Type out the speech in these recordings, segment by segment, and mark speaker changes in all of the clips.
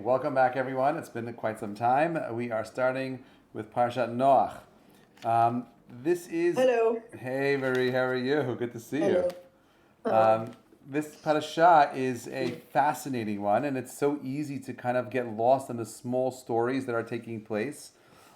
Speaker 1: welcome back, everyone. It's been quite some time. We are starting with Parshat Noach. This is
Speaker 2: Hello.
Speaker 1: Hey, Marie, how are you? Good to see you.
Speaker 2: Hello.
Speaker 1: Um, this parasha is a fascinating one, and it's so easy to kind of get lost in the small stories that are taking place.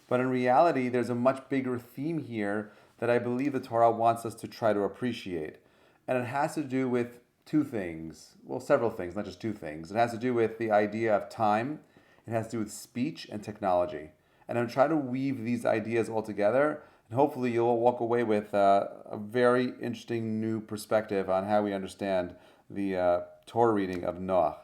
Speaker 1: But in reality, there's a much bigger theme here that I believe the Torah wants us to try to appreciate. And it has to do with two things. Well, several things, not just two things. It has to do with the idea of time, it has to do with speech and technology. And I'm trying to weave these ideas all together, and hopefully you'll walk away with a very interesting new perspective on how we understand the Torah reading of Noach.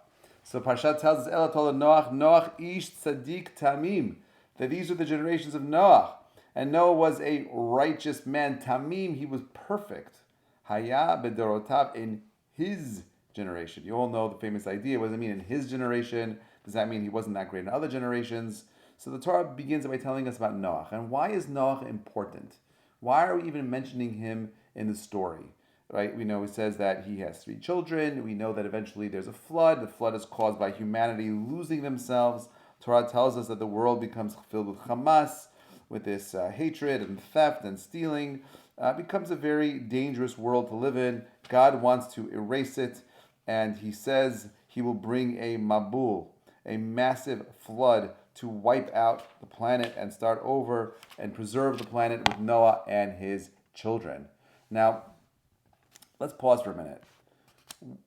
Speaker 1: So Parshat tells us, Ela told Noach, Noach ish tzaddik tamim, that these are the generations of Noach. And Noah was a righteous man. Tamim, he was perfect. Haya bedorotav, in his generation. You all know the famous idea. What does it mean in his generation? Does that mean he wasn't that great in other generations? So the Torah begins by telling us about Noach. And why is Noach important? Why are we even mentioning him in the story? Right? We know it says that he has 3 children. We know that eventually there's a flood. The flood is caused by humanity losing themselves. Torah tells us that the world becomes filled with Hamas, with this hatred and theft and stealing. Becomes a very dangerous world to live in. God wants to erase it, and he says he will bring a mabul, a massive flood, to wipe out the planet and start over and preserve the planet with Noah and his children. Now, let's pause for a minute.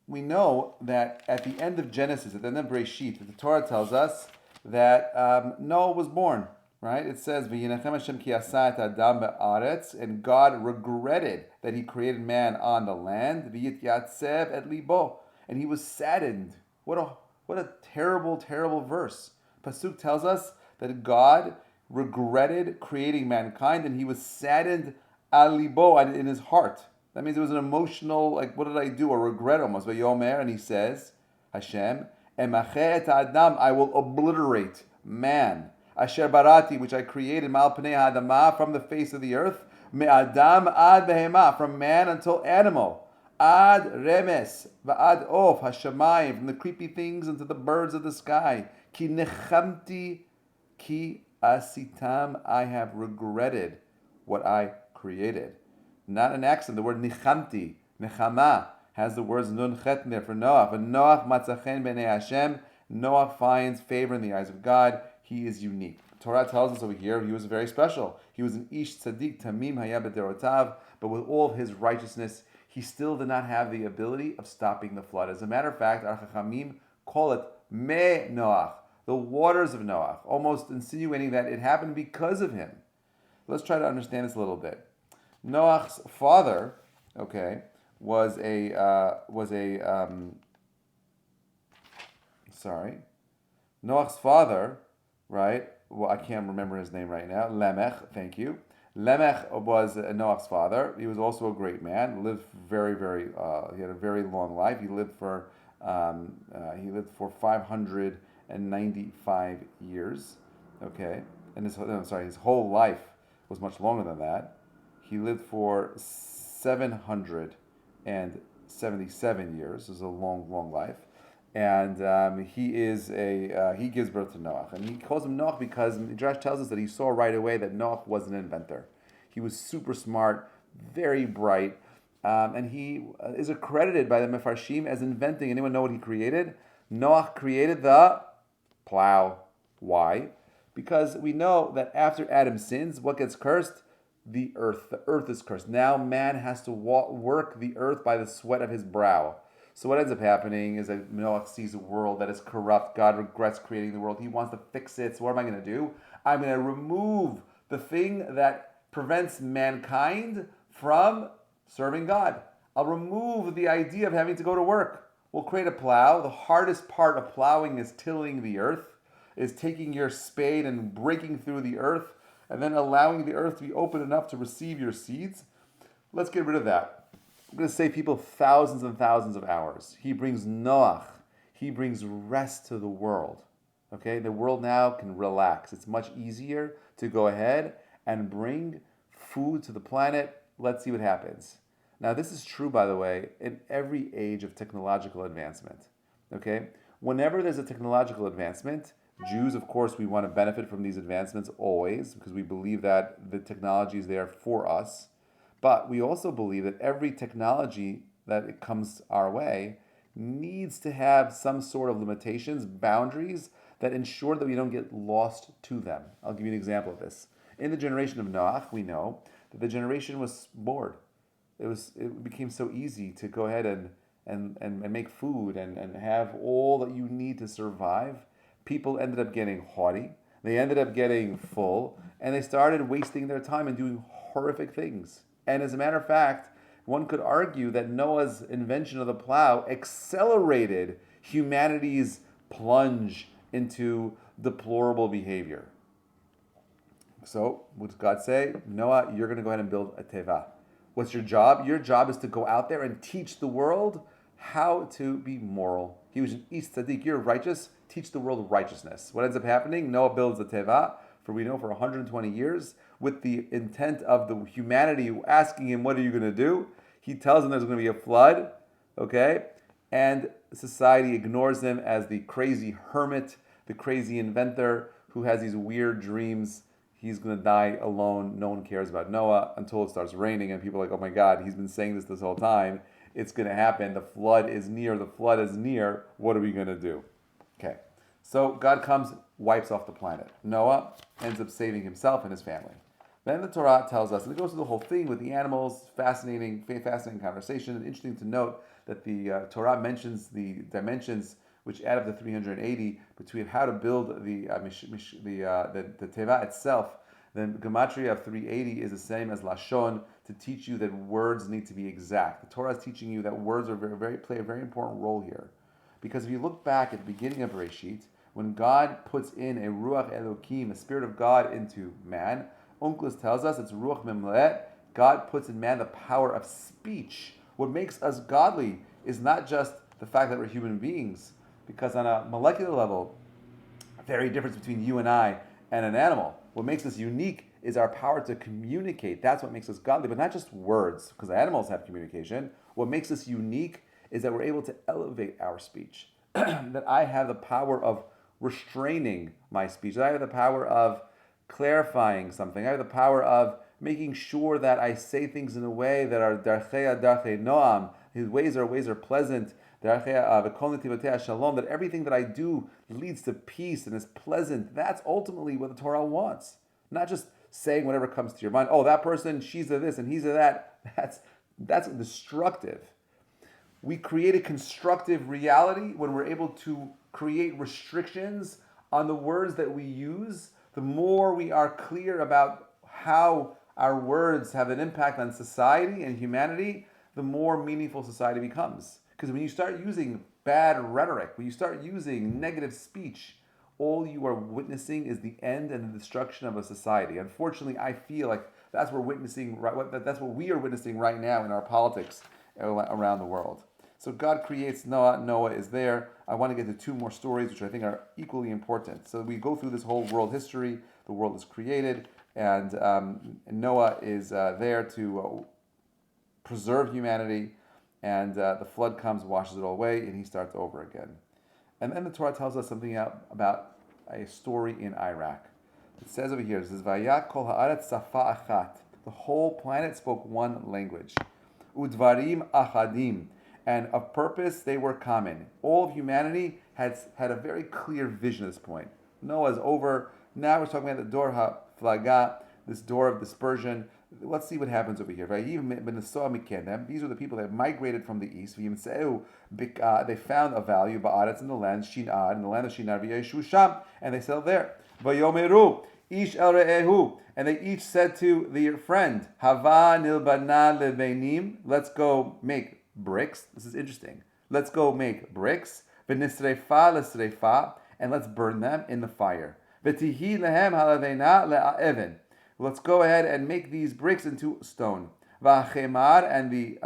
Speaker 1: We know that at the end of Genesis, at the end of Bereshit, the Torah tells us that Noah was born. Right? It says, "V'yinachem Hashem ki asa et adam be'aretz," and God regretted that He created man on the land. V'yityatzev et libo, and He was saddened. What a terrible, terrible verse. Pasuk tells us that God regretted creating mankind, and He was saddened al libo, in His heart. That means it was an emotional, like, what did I do? A regret almost. V'yomer, and He says, Hashem, emache et adam, I will obliterate man. Asher barati, which I created, mal pnei ha'adama, from the face of the earth, me'adam ad behema, from man until animal, ad remes, va'ad of hashamayim, from the creepy things unto the birds of the sky, ki nechamti, ki asitam, I have regretted what I created. Not an accent, the word nichamti, nechama, has the words nun chet in there for Noach. And Noach matzachen b'nei Hashem, Noach finds favor in the eyes of God. He is unique. Torah tells us over here he was very special. He was an ish tzaddik tamim haya b'derotav, but with all of his righteousness, he still did not have the ability of stopping the flood. As a matter of fact, our Chachamim call it me Noach, the waters of Noach, almost insinuating that it happened because of him. Let's try to understand this a little bit. Noach's father, was Noach's father, right? Well, I can't remember his name right now. Lemech, thank you. Lemech was Noach's father. He was also a great man. Lived very, he had a very long life. He lived for 595 years. Okay, and his whole life was much longer than that. He lived for 777 years. It was a long, long life. And he gives birth to Noach, and he calls him Noach because Midrash tells us that he saw right away that Noach was an inventor. He was super smart, very bright, and he is accredited by the Mefarshim as inventing. Anyone know what he created? Noach created the plow. Why? Because we know that after Adam sins, what gets cursed? The earth. The earth is cursed. Now man has to work the earth by the sweat of his brow. So what ends up happening is that Noach sees a world that is corrupt. God regrets creating the world. He wants to fix it. So what am I going to do? I'm going to remove the thing that prevents mankind from serving God. I'll remove the idea of having to go to work. We'll create a plow. The hardest part of plowing is tilling the earth, is taking your spade and breaking through the earth, and then allowing the earth to be open enough to receive your seeds. Let's get rid of that. I'm going to save people thousands and thousands of hours. He brings Noach. He brings rest to the world. Okay, the world now can relax. It's much easier to go ahead and bring food to the planet. Let's see what happens. Now, this is true, by the way, in every age of technological advancement. Okay, Whenever there's a technological advancement, Jews, of course, we want to benefit from these advancements always because we believe that the technology is there for us. But we also believe that every technology that it comes our way needs to have some sort of limitations, boundaries that ensure that we don't get lost to them. I'll give you an example of this. In the generation of Noach, we know that the generation was bored. It became so easy to go ahead and make food and have all that you need to survive. People ended up getting haughty, they ended up getting full, and they started wasting their time and doing horrific things. And as a matter of fact, one could argue that Noah's invention of the plow accelerated humanity's plunge into deplorable behavior. So, what does God say? Noah, you're going to go ahead and build a teva. What's your job? Your job is to go out there and teach the world how to be moral. He was an East Tzaddik. You're righteous. Teach the world righteousness. What ends up happening? Noah builds a teva, for 120 years, with the intent of the humanity asking him, what are you going to do? He tells them there's going to be a flood, okay? And society ignores him as the crazy hermit, the crazy inventor who has these weird dreams. He's going to die alone. No one cares about Noah until it starts raining, and people are like, oh my God, he's been saying this whole time. It's going to happen. The flood is near. The flood is near. What are we going to do? Okay. So God comes, wipes off the planet. Noah ends up saving himself and his family. Then the Torah tells us, and it goes through the whole thing with the animals, fascinating conversation. And interesting to note that the Torah mentions the dimensions which add up to 380 between how to build the teva itself. Then gematria of 380 is the same as lashon, to teach you that words need to be exact. The Torah is teaching you that words are play a very important role here, because if you look back at the beginning of Bereshit, when God puts in a ruach Elokim, a spirit of God, into man, Onkelos tells us it's ruach memlet. God puts in man the power of speech. What makes us godly is not just the fact that we're human beings, because on a molecular level, very difference between you and I and an animal. What makes us unique is our power to communicate. That's what makes us godly, but not just words, because animals have communication. What makes us unique is that we're able to elevate our speech. That I have the power of restraining my speech. That I have the power of clarifying something. I have the power of making sure that I say things in a way that are darchei noam. His ways are pleasant. That everything that I do leads to peace and is pleasant. That's ultimately what the Torah wants. Not just saying whatever comes to your mind. Oh, that person, she's a this and he's a that. That's destructive. We create a constructive reality when we're able to create restrictions on the words that we use. The more we are clear about how our words have an impact on society and humanity, the more meaningful society becomes. Because when you start using bad rhetoric, when you start using negative speech, all you are witnessing is the end and the destruction of a society. Unfortunately, I feel like that's what we are witnessing right now in our politics around the world. So God creates Noah. Noah is there. I want to get to two more stories, which I think are equally important. So we go through this whole world history. The world is created, and Noah is there to preserve humanity. And the flood comes, washes it all away, and he starts over again. And then the Torah tells us something about a story in Iraq. It says over here, it says, "Vayat kol haaretz safa achat." The whole planet spoke one language. Udvarim achadim. And of purpose, they were common. All of humanity had a very clear vision at this point. Noah's over. Now we're talking about the dor haflaga, this door of dispersion. Let's see what happens over here. These are the people that migrated from the east. They found a value, ba'aretz, in the land, Shin'ad, in the land of Shinar, v'yeshu, and they settled there. Vayomeru, ish el re'ehu, and they each said to their friend, Hava nilbana lebeinim, let's go make bricks. This is interesting. Let's go make bricks. V'nisrefa lesrefa, and let's burn them in the fire. V'tihi lehem halavena le'even. Let's go ahead and make these bricks into stone. V'achemar, and the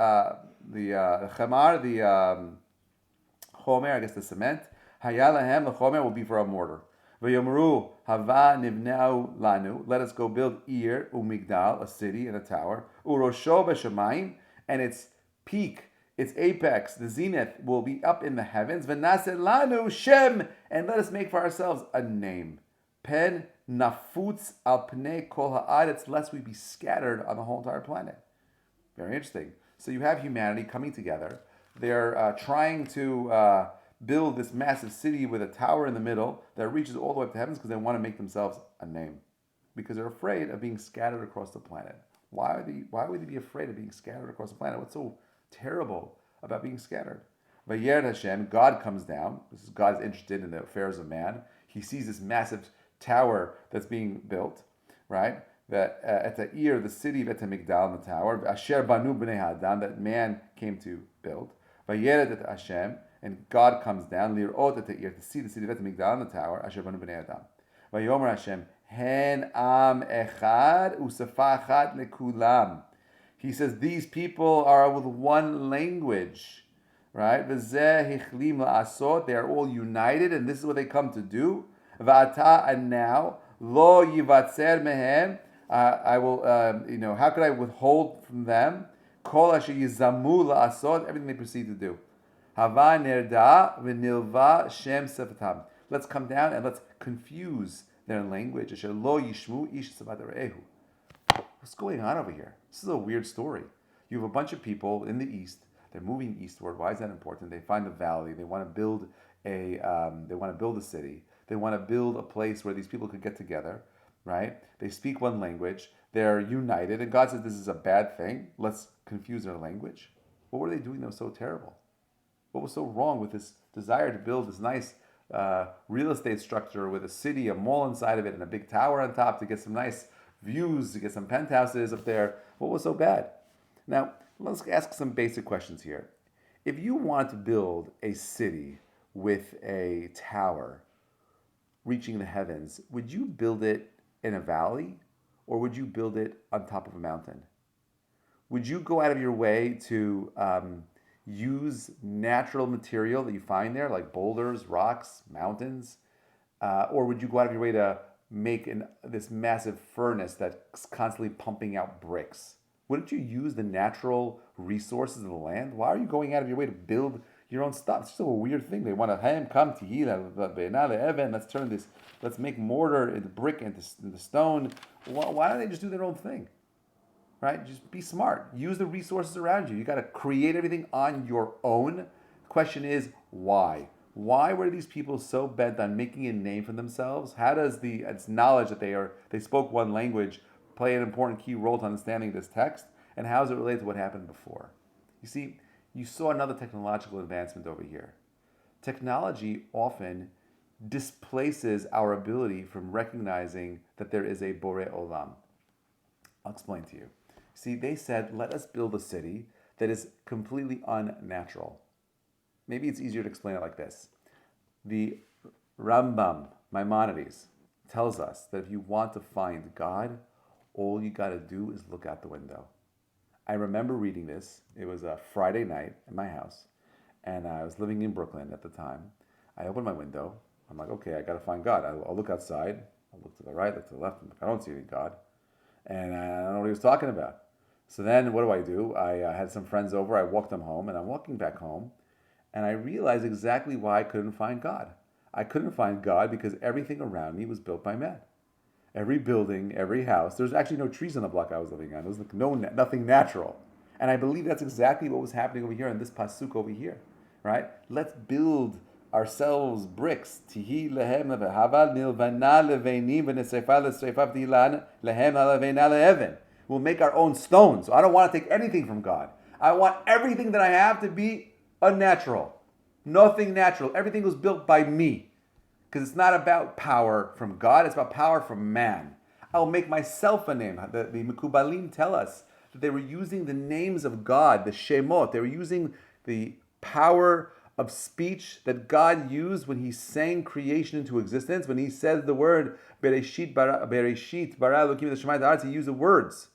Speaker 1: chomer, I guess the cement. Hayalahem, the chomer will be for a mortar. V'yomru hava nivneu lanu. Let us go build Ir umigdal, a city and a tower. Urosho b'shamayim, and its peak its apex, the zenith, will be up in the heavens. V'naseh lanu Shem, and let us make for ourselves a name. Pen nafutz al pnei kol haaretz, lest we be scattered on the whole entire planet. Very interesting. So you have humanity coming together. They're trying to build this massive city with a tower in the middle that reaches all the way up to heavens because they want to make themselves a name. Because they're afraid of being scattered across the planet. Why would they be afraid of being scattered across the planet? What's so terrible about being scattered? Vayerd Hashem, God comes down. God is interested in the affairs of man. He sees this massive tower that's being built, right? That at the ear of the city of Etamigdal, the tower, Asher Banu Bnei Adam, that man came to build. Vayerd et Hashem, and God comes down, Lirot et ear, to see the city of Etamigdal, the tower, Asher Banu Bnei Adam. Vayomer Hashem, Hen am echad usafa echad lekulam. He says these people are with one language, right? V'zeh hichlim la'asot. They are all united, and this is what they come to do. V'ata, and now lo yivatzer mehem. I will, how could I withhold from them? Kol asher yizamu la'asot. Everything they proceed to do. Hava nerda v'nilva shem sefatam. Let's come down and let's confuse their language. What's going on over here? This is a weird story. You have a bunch of people in the east. They're moving eastward. Why is that important? They find the valley. They want to build a city. They want to build a place where these people could get together, right? They speak one language. They're united, and God says this is a bad thing. Let's confuse their language. What were they doing that was so terrible? What was so wrong with this desire to build this nice real estate structure with a city, a mall inside of it, and a big tower on top to get some nice views, to get some penthouses up there? What was so bad? Now, let's ask some basic questions here. If you want to build a city with a tower reaching the heavens, would you build it in a valley or would you build it on top of a mountain? Would you go out of your way to use natural material that you find there, like boulders, rocks, mountains? Or would you go out of your way to make this massive furnace that's constantly pumping out bricks? Wouldn't you use the natural resources of the land? Why are you going out of your way to build your own stuff? It's just a weird thing. They want to come to let's make mortar into brick into stone. Why don't they just do their own thing? Right? Just be smart. Use the resources around you. You got to create everything on your own. The question is, why? Why were these people so bent on making a name for themselves? How does it's knowledge that they spoke one language play an important key role to understanding this text? And how is it related to what happened before? You see, you saw another technological advancement over here. Technology often displaces our ability from recognizing that there is a Borei Olam. I'll explain to you. See, they said, let us build a city that is completely unnatural. Maybe it's easier to explain it like this. The Rambam, Maimonides, tells us that if you want to find God, all you got to do is look out the window. I remember reading this. It was a Friday night at my house, and I was living in Brooklyn at the time. I opened my window. I'm like, okay, I got to find God. I'll look outside. I'll look to the right, look to the left. I'm like, I don't see any God. And I don't know what he was talking about. So then what do? I had some friends over. I walked them home, and I'm walking back home, and I realized exactly why I couldn't find God. I couldn't find God because everything around me was built by man. Every building, every house. There's actually no trees on the block I was living on. There was nothing natural. And I believe that's exactly what was happening over here in this pasuk over here, right? Let's build ourselves bricks. Tihi lehem levehaval nilvana levenim v'neseifa l'seifa v'tilan lehem halevena le'even. We'll make our own stones. So I don't want to take anything from God. I want everything that I have to be unnatural. Nothing natural. Everything was built by me. Because it's not about power from God, it's about power from man. I'll make myself a name. The Mekubalim tell us that they were using the names of God, the Shemot. They were using the power of speech that God used when he sang creation into existence. When he said the word Bereshit bara Elokim v'shamayim v'haaretz, he used the words.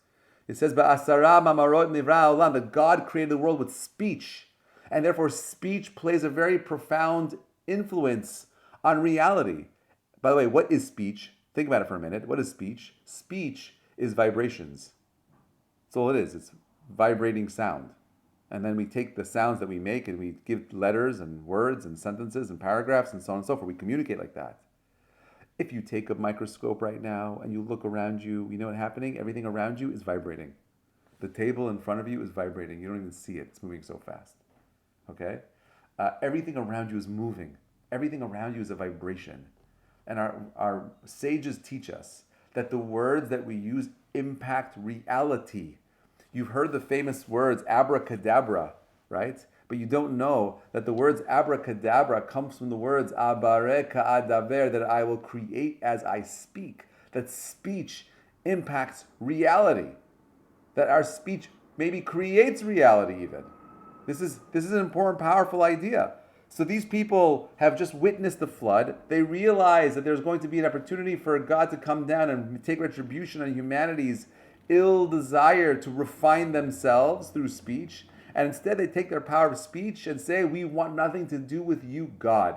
Speaker 1: It says Ba'asara mamarot nivra olam, that God created the world with speech. And therefore speech plays a very profound influence on reality. By the way, what is speech? Think about it for a minute. What is speech? Speech is vibrations. That's all it is. It's vibrating sound. And then we take the sounds that we make and we give letters and words and sentences and paragraphs and so on and so forth. We communicate like that. If you take a microscope right now and you look around you, you know what's happening? Everything around you is vibrating. The table in front of you is vibrating. You don't even see it. It's moving so fast. Okay? Everything around you is moving. Everything around you is a vibration. And our sages teach us that the words that we use impact reality. You've heard the famous words abracadabra, right? But you don't know that the words abracadabra comes from the words abare ka'adaver, that I will create as I speak. That speech impacts reality. That our speech maybe creates reality even. This is an important, powerful idea. So these people have just witnessed the flood. They realize that there's going to be an opportunity for God to come down and take retribution on humanity's ill desire to refine themselves through speech. And instead they take their power of speech and say, we want nothing to do with you, God.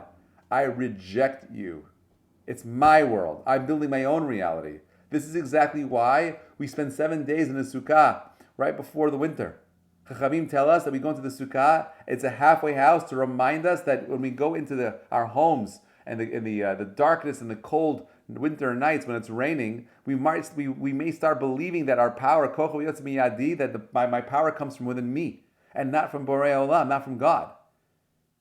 Speaker 1: I reject you. It's my world. I'm building my own reality. This is exactly why we spend 7 days in the Sukkah right before the winter. Chachamim tell us that we go into the Sukkah. It's a halfway house to remind us that when we go into our homes and in the darkness and the cold winter nights when it's raining, we may start believing that our power, that my power comes from within me and not from Borei Olam, not from God.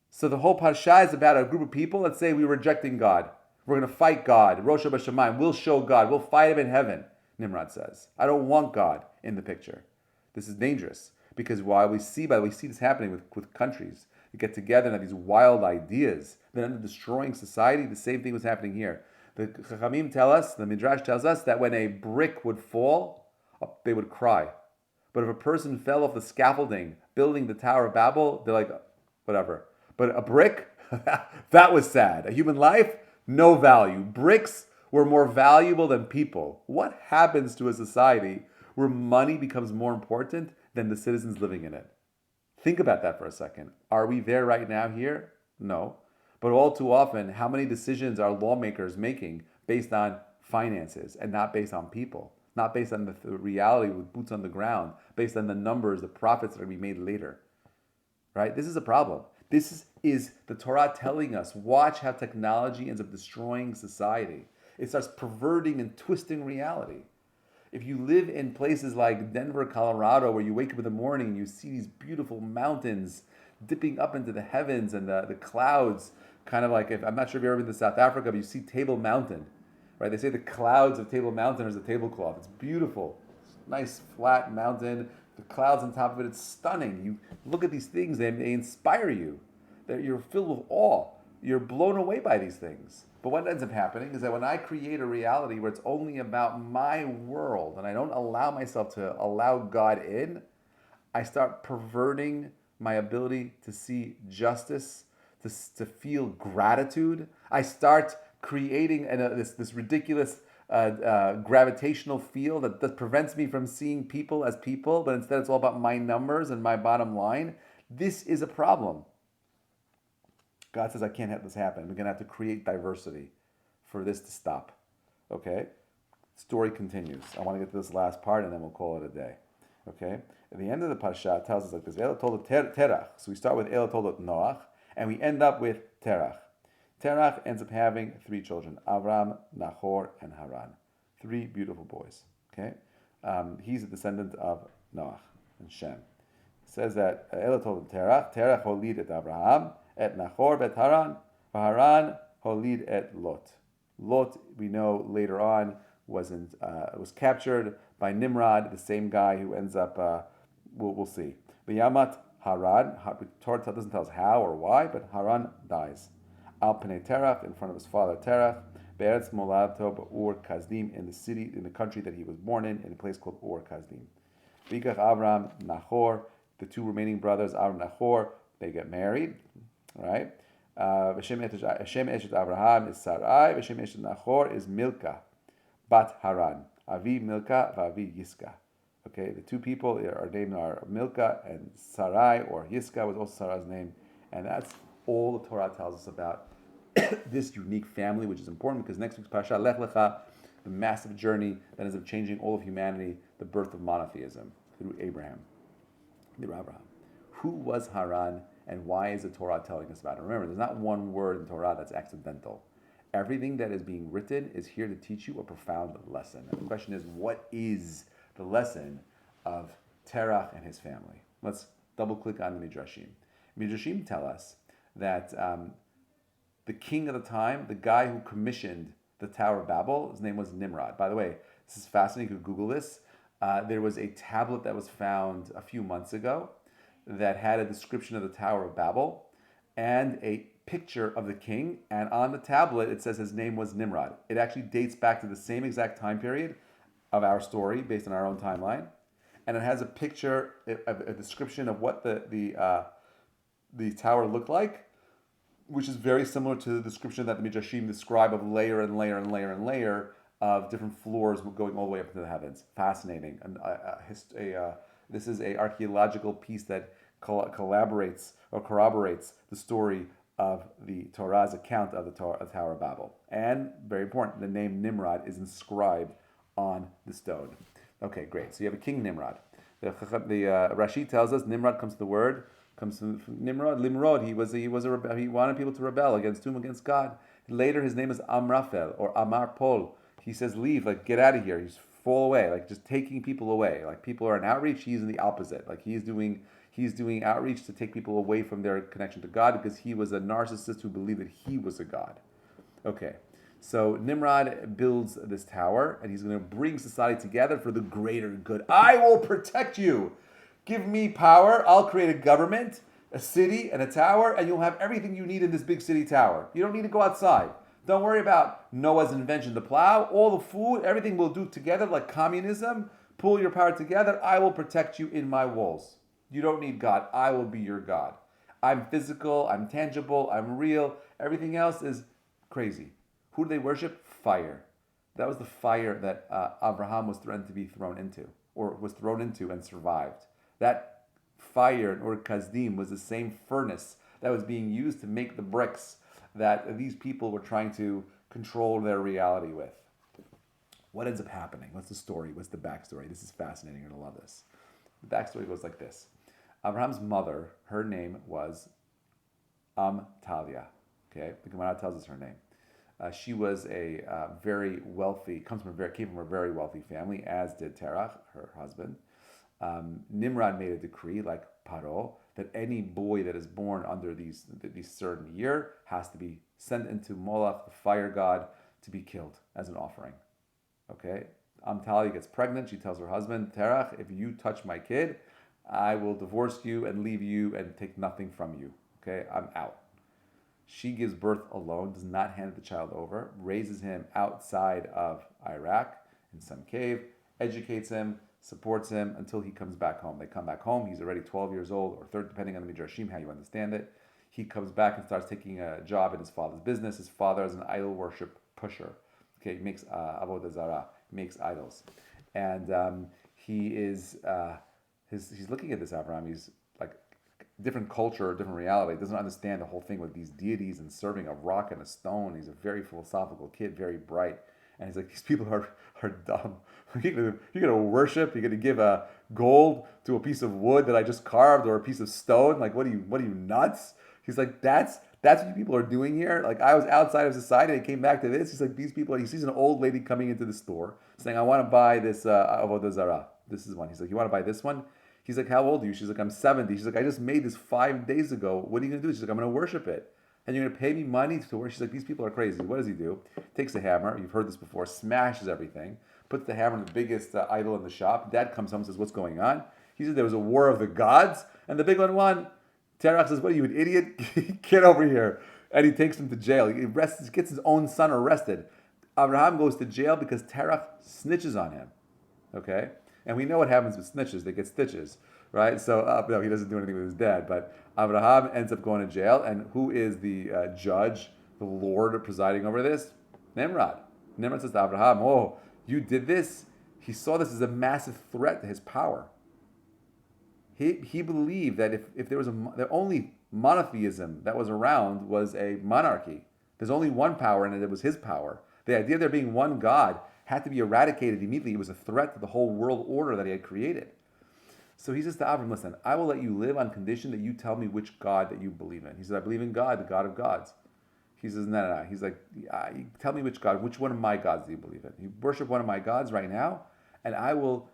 Speaker 1: So the whole parasha is about a group of people that say we're rejecting God. We're going to fight God. Rosh Hashanah, we'll show God. We'll fight him in heaven, Nimrod says. I don't want God in the picture. This is dangerous because while we see this happening with countries that get together and have these wild ideas that end up destroying society, the same thing was happening here. The Chachamim tell us, the Midrash tells us that when a brick would fall, they would cry. But if a person fell off the scaffolding building the Tower of Babel, they're like, whatever. But a brick, that was sad. A human life, no value. Bricks were more valuable than people. What happens to a society where money becomes more important than the citizens living in it? Think about that for a second. Are we there right now here? No. But all too often, how many decisions are lawmakers making based on finances and not based on people? Not based on the reality with boots on the ground, based on the numbers, the profits that are going to be made later. Right? This is a problem. This is the Torah telling us, watch how technology ends up destroying society. It starts perverting and twisting reality. If you live in places like Denver, Colorado, where you wake up in the morning and you see these beautiful mountains dipping up into the heavens and the clouds, kind of like, I'm not sure if you've ever been to South Africa, but you see Table Mountain, right? They say the clouds of Table Mountain is a tablecloth. It's beautiful. Nice flat mountain. The clouds on top of it, it's stunning. You look at these things, they inspire you. You're filled with awe. You're blown away by these things. But what ends up happening is that when I create a reality where it's only about my world and I don't allow myself to allow God in, I start perverting my ability to see justice, to feel gratitude. I start creating this ridiculous gravitational field that prevents me from seeing people as people, but instead it's all about my numbers and my bottom line. This is a problem. God says, I can't have this happen. We're going to have to create diversity for this to stop. Okay? Story continues. I want to get to this last part and then we'll call it a day. Okay? At the end of the parasha, it tells us like this. Ela told Terach. So we start with Ela told Noach and we end up with Terach. Terach ends up having 3 children, Avram, Nahor, and Haran. 3 beautiful boys. Okay? He's a descendant of Noach and Shem. It says that Ela told Terach holid et Abraham, et Nahor bet Haran, Haran holid et Lot. Lot, we know later on, was captured by Nimrod, the same guy who ends up, we'll see. V'yamat Haran, Torah doesn't tell us how or why, but Haran dies. Al Pnei Terach, in front of his father Terach, Be'eretz Molavto Ur Kasdim, in the country that he was born in a place called Ur Kasdim. V'ikach Avram, Nahor, the 2 remaining brothers, Avram and Nahor, they get married, right? Hashem Eshet Abraham is Sarai, Hashem Eshet Nahor is Milcah, Bat Haran, Avi Milcah, Vavi Yiska. Okay, the 2 people are named Milcah and Sarai, or Yiska was also Sarai's name, and that's all the Torah tells us about this unique family, which is important because next week's parasha, Lech Lecha, the massive journey that ends up changing all of humanity, the birth of monotheism through Abraham. Who was Haran, and why is the Torah telling us about it? Remember, there's not one word in Torah that's accidental. Everything that is being written is here to teach you a profound lesson. And the question is, what is the lesson of Terach and his family? Let's double click on the Midrashim. Midrashim tell us that the king of the time, the guy who commissioned the Tower of Babel, his name was Nimrod. By the way, this is fascinating. You could Google this. There was a tablet that was found a few months ago that had a description of the Tower of Babel and a picture of the king. And on the tablet, it says his name was Nimrod. It actually dates back to the same exact time period of our story based on our own timeline. And it has a picture, a description of what the tower looked like, which is very similar to the description that the Midrashim describe of layer and layer and layer and layer of different floors going all the way up into the heavens. Fascinating. And this is an archaeological piece that collaborates or corroborates the story of the Torah's account of the Tower of Babel. And, very important, the name Nimrod is inscribed on the stone. Okay, great. So you have a king Nimrod. The Rashi tells us Nimrod comes from Nimrod. Limrod. He wanted people to rebel against whom? Against God. Later, his name is Amraphel or Amar Pol. He says, leave, like get out of here. He's fall away, like just taking people away. Like people are in outreach, he's in the opposite. Like he's doing outreach to take people away from their connection to God because he was a narcissist who believed that he was a god. Okay, so Nimrod builds this tower and he's going to bring society together for the greater good. I will protect you. Give me power. I'll create a government, a city, and a tower, and you'll have everything you need in this big city tower. You don't need to go outside. Don't worry about Noah's invention, the plow. All the food, everything we'll do together like communism. Pull your power together. I will protect you in my walls. You don't need God. I will be your God. I'm physical. I'm tangible. I'm real. Everything else is crazy. Who do they worship? Fire. That was the fire that Abraham was threatened to be thrown into, or was thrown into and survived. That fire in Ur Kasdim was the same furnace that was being used to make the bricks that these people were trying to control their reality with. What ends up happening? What's the story? What's the backstory? This is fascinating. You're going to love this. The backstory goes like this. Abraham's mother, her name was Talia. Okay, the Gemara tells us her name. She was a very wealthy, came from a very wealthy family, as did Terach, her husband. Nimrod made a decree, like Paro, that any boy that is born under these certain year has to be sent into Moloch, the fire god, to be killed as an offering. Okay? Talia gets pregnant. She tells her husband, Terach, if you touch my kid, I will divorce you and leave you and take nothing from you. Okay? I'm out. She gives birth alone, does not hand the child over, raises him outside of Iraq in some cave, educates him, supports him until he comes back home. They come back home. He's already 12 years old, or 13, depending on the Midrashim, how you understand it. He comes back and starts taking a job in his father's business. His father is an idol worship pusher. Okay, he makes avodah zarah, makes idols, and he's looking at this Abraham. He's like different culture, different reality. Doesn't understand the whole thing with these deities and serving a rock and a stone. He's a very philosophical kid, very bright. And he's like, these people are dumb. You're gonna worship. You're gonna give a gold to a piece of wood that I just carved, or a piece of stone. Like, what are you nuts? He's like, that's what you people are doing here. Like, I was outside of society. I came back to this. He's like, these people. He sees an old lady coming into the store saying, I want to buy this avodah zarah. This is one. He's like, you want to buy this one? He's like, how old are you? She's like, I'm 70. She's like, I just made this 5 days ago. What are you gonna do? She's like, I'm gonna worship it. And you're going to pay me money to work? She's like, these people are crazy. What does he do? Takes a hammer, you've heard this before, smashes everything, puts the hammer in the biggest idol in the shop. Dad comes home and says, what's going on? He said there was a war of the gods, and the big one won. Terach says, what are you, an idiot? Get over here. And he takes him to jail. He gets his own son arrested. Abraham goes to jail because Terach snitches on him. Okay? And we know what happens with snitches. They get stitches. Right? So, no, he doesn't do anything with his dad, but Abraham ends up going to jail, and who is the judge, the Lord presiding over this? Nimrod. Nimrod says to Abraham, oh, you did this? He saw this as a massive threat to his power. He believed that if there was the only monotheism that was around was a monarchy. There's only one power, and it was his power. The idea of there being one God had to be eradicated immediately. It was a threat to the whole world order that he had created. So he says to Avram, listen, I will let you live on condition that you tell me which God that you believe in. He says, I believe in God, the God of gods. He says, no. He's like, tell me which God, which one of my gods do you believe in? You worship one of my gods right now, and I will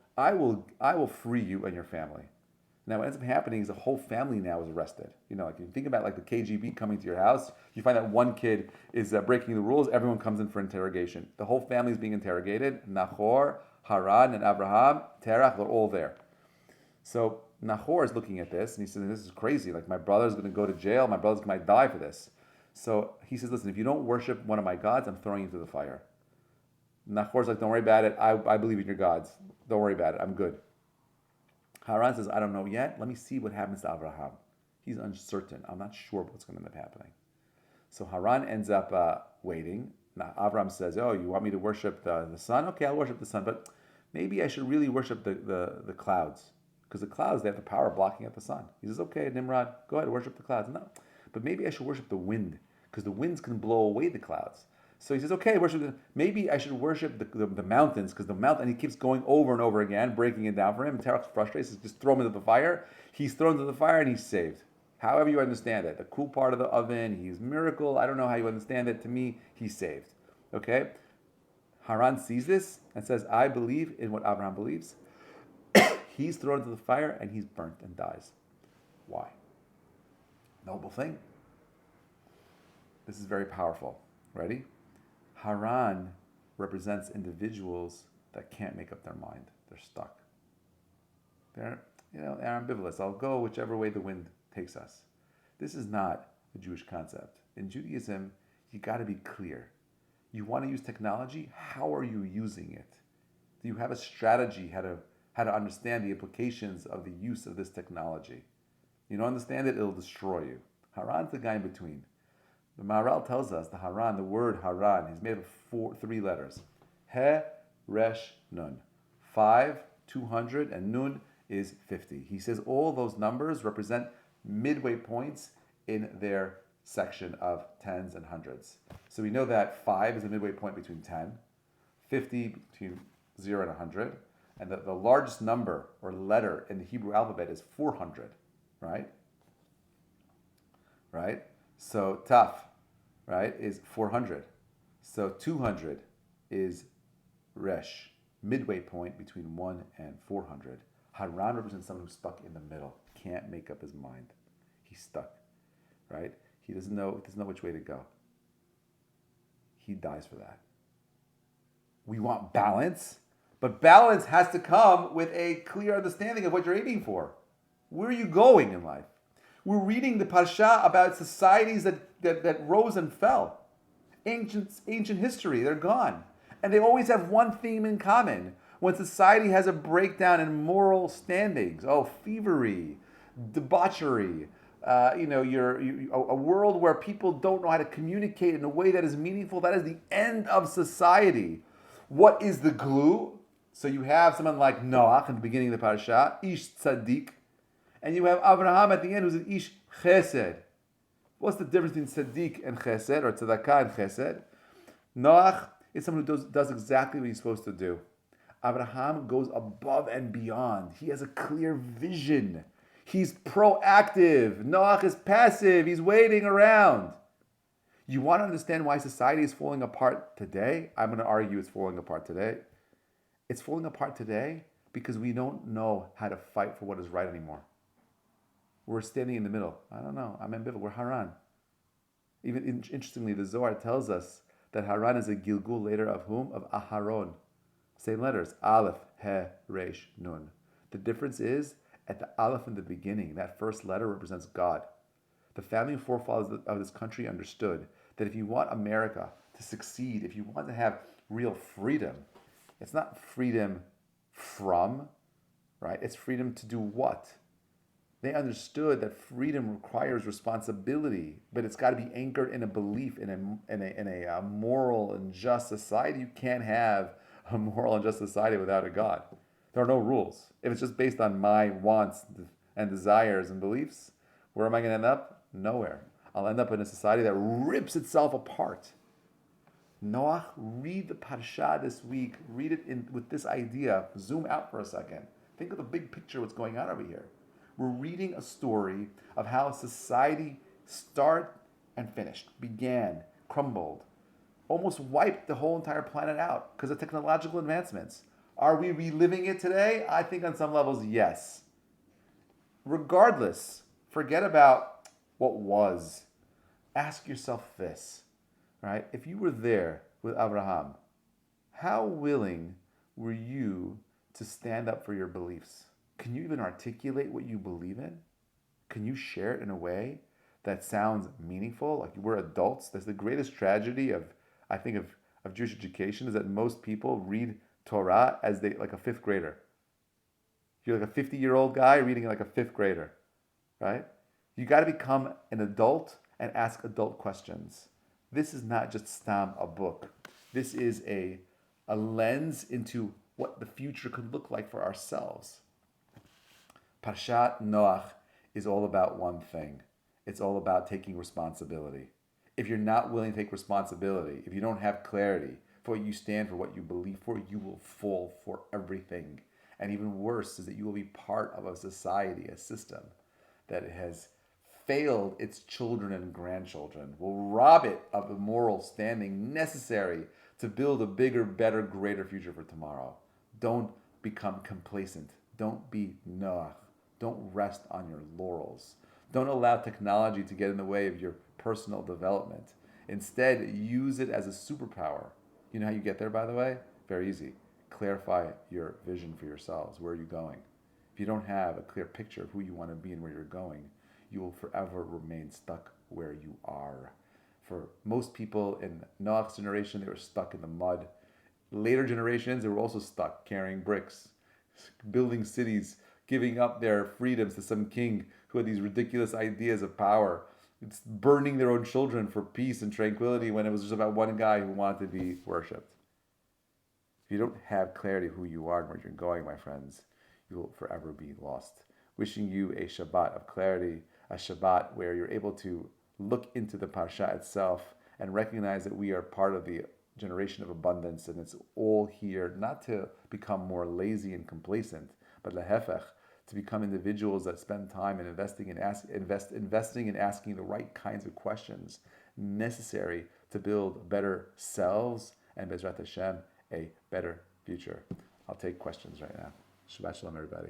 Speaker 1: free you and your family. Now, what ends up happening is the whole family now is arrested. Like if you think about like the KGB coming to your house, you find that one kid is breaking the rules. Everyone comes in for interrogation. The whole family is being interrogated. Nahor, Haran, and Abraham, Terach, they're all there. So Nahor is looking at this and he says, this is crazy. Like my brother's going to go to jail. My brother's might die for this. So he says, listen, if you don't worship one of my gods, I'm throwing you into the fire. Nahor's like, don't worry about it. I believe in your gods. Don't worry about it. I'm good. Haran says, I don't know yet. Let me see what happens to Abraham. He's uncertain. I'm not sure what's going to end up happening. So Haran ends up waiting. Now Abraham says, oh, you want me to worship the sun? Okay, I'll worship the sun. But maybe I should really worship the clouds. Because the clouds, they have the power of blocking out the sun. He says, okay, Nimrod, go ahead, worship the clouds. No, but maybe I should worship the wind, because the winds can blow away the clouds. So he says, okay, maybe I should worship the mountains, because the mountain, and he keeps going over and over again, breaking it down for him. And Terach's frustrated, says, just throw him into the fire. He's thrown into the fire and he's saved. However you understand it. The cool part of the oven, he's miracle. I don't know how you understand it. To me, he's saved. Okay? Haran sees this and says, I believe in what Abraham believes. He's thrown into the fire and he's burnt and dies. Why? Noble thing. This is very powerful. Ready? Haran represents individuals that can't make up their mind. They're stuck. They're ambivalent. I'll go whichever way the wind takes us. This is not a Jewish concept. In Judaism, you got to be clear. You want to use technology? How are you using it? Do you have a strategy how to understand the implications of the use of this technology? You don't understand it, it'll destroy you. Haran's the guy in between. The Maharal tells us the word Haran is made of three letters. He, Resh, Nun. 5, 200, and Nun is 50. He says all those numbers represent midway points in their section of tens and hundreds. So we know that 5 is a midway point between 10, 50 between 0 and 100, and the largest number or letter in the Hebrew alphabet is 400, right? Right? So Taf, right, is 400. So 200 is Resh, midway point between 1 and 400. Haran represents someone who's stuck in the middle, can't make up his mind. He's stuck, right? He doesn't know which way to go. He dies for that. We want balance, but balance has to come with a clear understanding of what you're aiming for. Where are you going in life? We're reading the perasha about societies that rose and fell. Ancient history, they're gone. And they always have one theme in common. When society has a breakdown in moral standings, thievery, debauchery, a world where people don't know how to communicate in a way that is meaningful, that is the end of society. What is the glue? So you have someone like Noach in the beginning of the parasha, Ish Tzaddik, and you have Abraham at the end who's an Ish Chesed. What's the difference between Tzaddik and Chesed, or Tzedakah and Chesed? Noach is someone who does exactly what he's supposed to do. Abraham goes above and beyond. He has a clear vision. He's proactive. Noach is passive. He's waiting around. You want to understand why society is falling apart today? I'm going to argue it's falling apart today. It's falling apart today because we don't know how to fight for what is right anymore. We're standing in the middle. I don't know. I'm ambivalent. We're Haran. Even interestingly, the Zohar tells us that Haran is a Gilgul later of whom? Of Aharon. Same letters. Aleph, He, Resh, Nun. The difference is at the Aleph in the beginning, that first letter represents God. The founding forefathers of this country understood that if you want America to succeed, if you want to have real freedom, it's not freedom from, right? It's freedom to do what? They understood that freedom requires responsibility, but it's got to be anchored in a belief in a moral and just society. You can't have a moral and just society without a God. There are no rules. If it's just based on my wants and desires and beliefs, where am I going to end up? Nowhere. I'll end up in a society that rips itself apart. Noach, read the parasha this week. Read it with this idea. Zoom out for a second. Think of the big picture of what's going on over here. We're reading a story of how society started and finished, began, crumbled, almost wiped the whole entire planet out because of technological advancements. Are we reliving it today? I think on some levels, yes. Regardless, forget about what was. Ask yourself this, right? If you were there with Abraham, how willing were you to stand up for your beliefs? Can you even articulate what you believe in? Can you share it in a way that sounds meaningful? Like, we're adults. That's the greatest tragedy of, I think, of Jewish education, is that most people read Torah as like a fifth grader. You're like a 50-year-old guy reading like a fifth grader, right? You got to become an adult and ask adult questions. This is not just stam a book. This is a lens into what the future could look like for ourselves. Parshat Noach is all about one thing. It's all about taking responsibility. If you're not willing to take responsibility, if you don't have clarity for what you stand for, what you believe for, you will fall for everything. And even worse is that you will be part of a society, a system that has failed its children and grandchildren, will rob it of the moral standing necessary to build a bigger, better, greater future for tomorrow. Don't become complacent. Don't be Noach. Don't rest on your laurels. Don't allow technology to get in the way of your personal development. Instead, use it as a superpower. You know how you get there, by the way? Very easy. Clarify your vision for yourselves. Where are you going? If you don't have a clear picture of who you want to be and where you're going, you will forever remain stuck where you are. For most people in Noach's generation, they were stuck in the mud. Later generations, they were also stuck carrying bricks, building cities, giving up their freedoms to some king who had these ridiculous ideas of power. It's burning their own children for peace and tranquility when it was just about one guy who wanted to be worshipped. If you don't have clarity of who you are and where you're going, my friends, you will forever be lost. Wishing you a Shabbat of clarity, a Shabbat where you're able to look into the Parsha itself and recognize that we are part of the generation of abundance, and it's all here not to become more lazy and complacent, but lehefech, to become individuals that spend time in investing in asking the right kinds of questions necessary to build better selves and Bezrat Hashem, a better future. I'll take questions right now. Shabbat Shalom, everybody.